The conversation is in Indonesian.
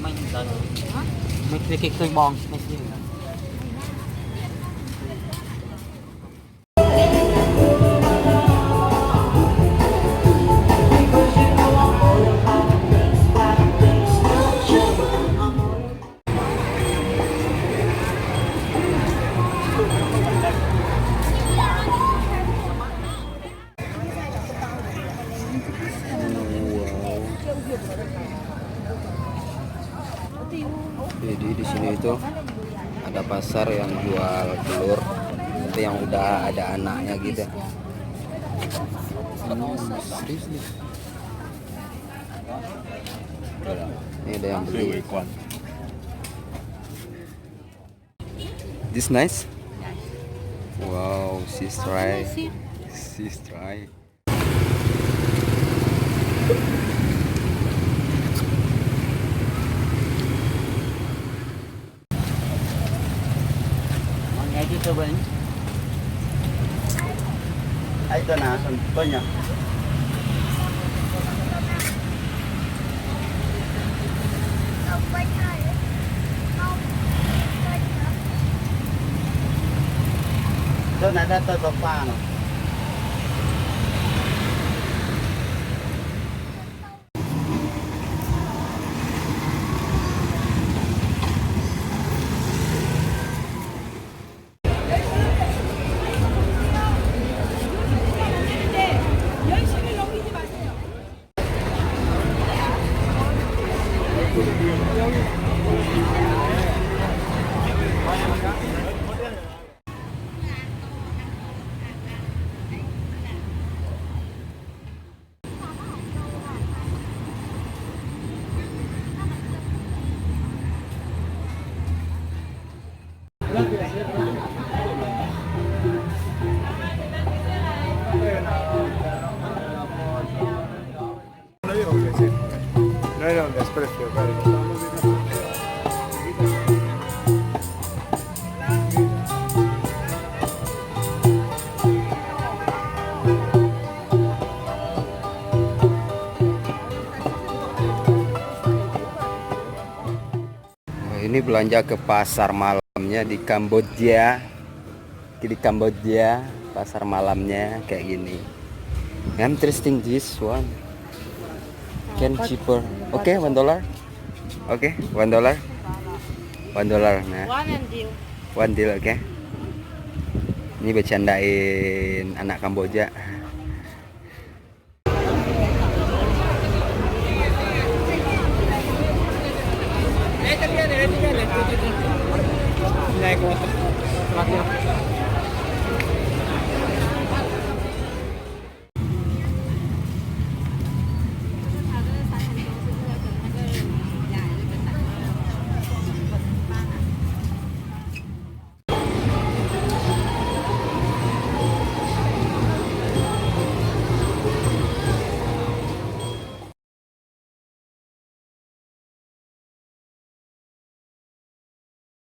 Mình tới mình cái cây bong mình gì nữa. Jadi di sini itu ada pasar yang jual telur itu yang udah ada anaknya gitu. Serius nih. Ini ada yang beli. This nice? Wow, she's try. She's try. Dito ba yun? Ay, ito na, sampo niya. Ito na, ito paano? No era un desprecio, claro. Ini belanja ke pasar malamnya di Kamboja. Di Kamboja pasar malamnya kayak gini. Interesting this one. Can cheaper. Oke, $1. Oke, $1. $1. Nah. One deal, oke. Ini bercandain anak Kamboja. Naik motor.